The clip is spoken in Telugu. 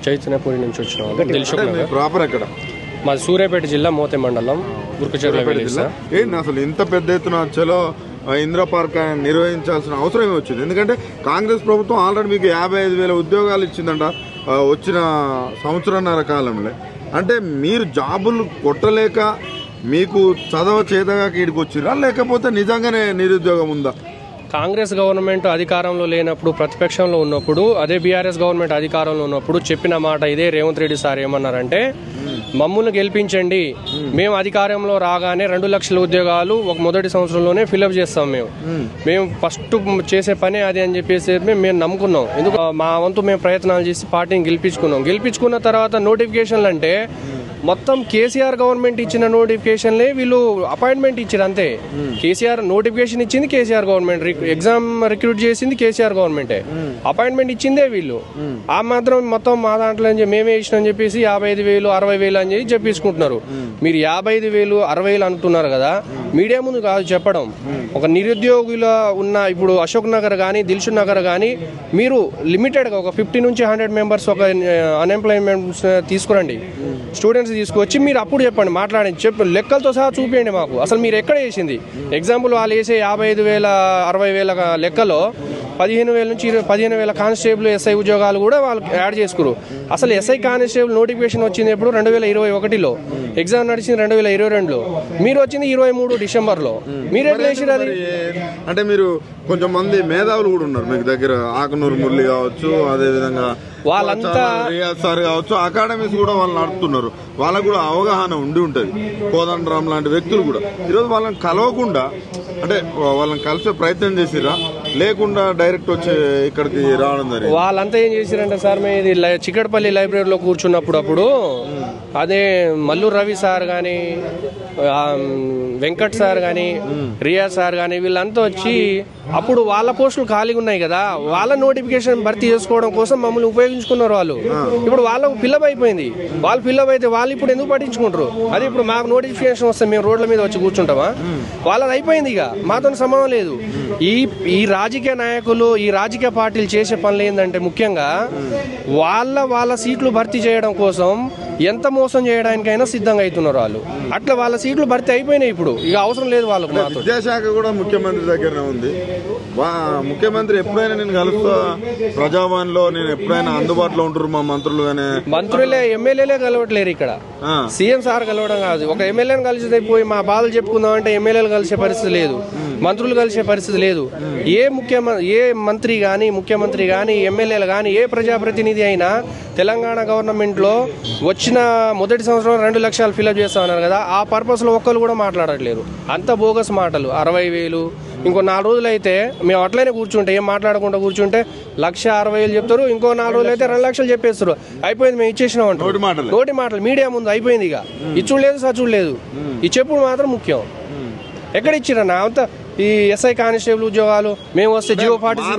చైతన్యపూరి నుంచి వచ్చినాం. దిల్సుఖ్ నగర్. ప్రాపర్ ఎక్కడ? మాది సూర్యాపేట జిల్లా మోతే మండలం గుర్కచెర్ల. అసలు ఇంత పెద్ద ఎత్తున చలో ఇందిరా పార్క్ నిర్వహించాల్సిన అవసరం వచ్చింది? ఎందుకంటే కాంగ్రెస్ ప్రభుత్వం ఆల్రెడీ మీకు 55,000 ఉద్యోగాలు ఇచ్చిందంట వచ్చిన సంవత్సరంన్నర కాలంలో. అంటే మీరు జాబులు కొట్టలేక మీకు చదవ చేతగా ఈడికి వచ్చిరా, లేకపోతే నిజంగానే నిరుద్యోగం ఉందా? కాంగ్రెస్ గవర్నమెంట్ అధికారంలో లేనప్పుడు, ప్రతిపక్షంలో ఉన్నప్పుడు, అదే బీఆర్ఎస్ గవర్నమెంట్ అధికారంలో ఉన్నప్పుడు చెప్పిన మాట ఇదే. రేవంత్ రెడ్డి సార్ ఏమన్నారంటే, మమ్మల్ని గెలిపించండి, మేము అధికారంలో రాగానే 2 లక్షల ఉద్యోగాలు ఒక మొదటి సంవత్సరంలోనే ఫిల్అప్ చేస్తాం, మేము ఫస్ట్ చేసే పనే అది అని చెప్పేసి మేము నమ్ముకున్నాం. ఎందుకు మా వంతు మేము ప్రయత్నాలు చేసి పార్టీని గెలిపించుకున్న తర్వాత నోటిఫికేషన్లు అంటే మొత్తం కేసీఆర్ గవర్నమెంట్ ఇచ్చిన నోటిఫికేషన్లే వీళ్ళు అపాయింట్మెంట్ ఇచ్చారు అంతే. కేసీఆర్ నోటిఫికేషన్ ఇచ్చింది కేసీఆర్ గవర్నమెంట్, ఎగ్జామ్ రిక్రూట్ చేసింది కేసీఆర్ గవర్నమెంటే, అపాయింట్మెంట్ ఇచ్చిందే వీళ్ళు. ఆ మాత్రం మొత్తం మా దాంట్లో మేమే ఇచ్చినాం అని చెప్పేసి 55,000 60,000 అని చెప్పి చెప్పించుకుంటున్నారు. మీరు 55,000 60,000 అంటున్నారు కదా, మీడియా ముందు కాదు చెప్పడం. ఒక నిరుద్యోగుల ఉన్న ఇప్పుడు అశోక్ నగర్ కానీ దిల్సుఖ్ నగర్ కానీ మీరు లిమిటెడ్గా ఒక 50 నుంచి 100 మెంబర్స్ ఒక అన్ఎంప్లాయ్మెంట్ తీసుకురండి, స్టూడెంట్స్ తీసుకొచ్చి మీరు అప్పుడు చెప్పండి, మాట్లాడండి, లెక్కలతో సహా చూపించండి మాకు. అసలు మీరు ఎక్కడ వేసింది? ఎగ్జాంపుల్ వాళ్ళు వేసే 55,000 60,000 లెక్కలో 15,000 నుంచి 15,000 కానిస్టేబుల్ ఎస్ఐ ఉద్యోగాలు కూడా వాళ్ళు యాడ్ చేసుకురు. అసలు ఎస్ఐ కానిస్టేబుల్ నోటిఫికేషన్ వచ్చింది ఎప్పుడు? 2021లో, ఎగ్జామ్ నడిచింది 2022లో, మీరు వచ్చింది 23 డిసెంబర్లో. మీరు ఎట్లా వేసారు అది? అంటే మీరు కొంచెం మంది మేధావులు కూడా ఉన్నారు మీకు దగ్గర, ఆకునూరు మురళి కావచ్చు, అదేవిధంగా వాళ్ళంతా రియాజ్ సార్ కావచ్చు, అకాడమీస్ కూడా వాళ్ళు నడుపుతున్నారు, వాళ్ళకు కూడా అవగాహన ఉండి ఉంటుంది. కోదండరామ్ లాంటి వ్యక్తులు కూడా ఈరోజు వాళ్ళని కలవకుండా, అంటే వాళ్ళని కలిసే ప్రయత్నం చేసిరా, లేకుండా డైరెక్ట్ వచ్చి ఇక్కడికి రావడం జరిగింది? వాళ్ళంతా ఏం చేసిరంటే సార్, మేము ఇది చిక్కడపల్లి లైబ్రరీలో కూర్చున్నప్పుడు అదే మల్లూరు రవి సార్ కానీ, వెంకట్ సార్ కానీ, రియాజ్ సార్ కానీ వీళ్ళంతా వచ్చి అప్పుడు వాళ్ళ పోస్టులు ఖాళీగా ఉన్నాయి కదా, వాళ్ళ నోటిఫికేషన్ భర్తీ చేసుకోవడం కోసం మమ్మల్ని ఉపయోగించుకున్నారు వాళ్ళు. ఇప్పుడు వాళ్ళకు ఫిల్అప్ అయిపోయింది, వాళ్ళు ఫిల్అప్ అయితే వాళ్ళు ఇప్పుడు ఎందుకు పట్టించుకుంటారు? అది ఇప్పుడు మాకు నోటిఫికేషన్ వస్తే మేము రోడ్ల మీద వచ్చి కూర్చుంటామా? వాళ్ళది అయిపోయింది, ఇక మాతో సంబంధం లేదు. ఈ రాజకీయ నాయకులు, ఈ రాజకీయ పార్టీలు చేసే పనులు ఏంటంటే ముఖ్యంగా వాళ్ళ సీట్లు భర్తీ చేయడం కోసం ఎంత మోసం చేయడానికైనా సిద్ధంగా అవుతున్నారు వాళ్ళు. అట్లా వాళ్ళ సీట్లు భర్తీ అయిపోయినాయి, ఇప్పుడు ఇక అవసరం లేదు వాళ్ళకు. విద్యాశాఖ కూడా ముఖ్యమంత్రి దగ్గరనే ఉంది. ముఖ్యమంత్రి ఎప్పుడైనా నేను కలుస్తా, ప్రజాభవన్లో నేను ఎప్పుడైనా అందుబాటులో ఉంటారు మా మంత్రులు కానీ. మంత్రులే ఎమ్మెల్యేలే కలవట్లేరు ఇక్కడ, సీఎం సార్ కలవడం కాదు. ఒక ఎమ్మెల్యేని కలిసి పోయి మా బాధలు చెప్పుకుందాం అంటే ఎమ్మెల్యేలు కలిసే పరిస్థితి లేదు, మంత్రులు కలిసే పరిస్థితి లేదు. ఏ మంత్రి కానీ, ముఖ్యమంత్రి కానీ, ఎమ్మెల్యేలు కానీ, ఏ ప్రజాప్రతినిధి అయినా తెలంగాణ గవర్నమెంట్లో వచ్చిన మొదటి సంవత్సరం 2 లక్షలు ఫిల్అప్ చేస్తామన్నారు కదా, ఆ పర్పస్లో ఒక్కరు కూడా మాట్లాడట్లేరు. అంత బోగస్ మాటలు. 60,000 ఇంకో 4 రోజులు అయితే మేము అట్లనే కూర్చుంటే, ఏం మాట్లాడకుండా కూర్చుంటే 1,60,000 చెప్తారు, ఇంకో 4 రోజులు అయితే 2 లక్షలు చెప్పేస్తారు. అయిపోయింది, మేము ఇచ్చేసినాం అంటారు. నోటి మాటలు మీడియా ముందు అయిపోయింది. ఇక ఇచ్చుడు లేదు, సచ్చుడు లేదు, ఈ చెప్పుడు మాత్రం ముఖ్యం. ఎక్కడ ఇచ్చిరన్నా అంత? ఈ ఎస్ఐ కానిస్టేబుల్ ఉద్యోగాలు మేము వస్తే జియో 46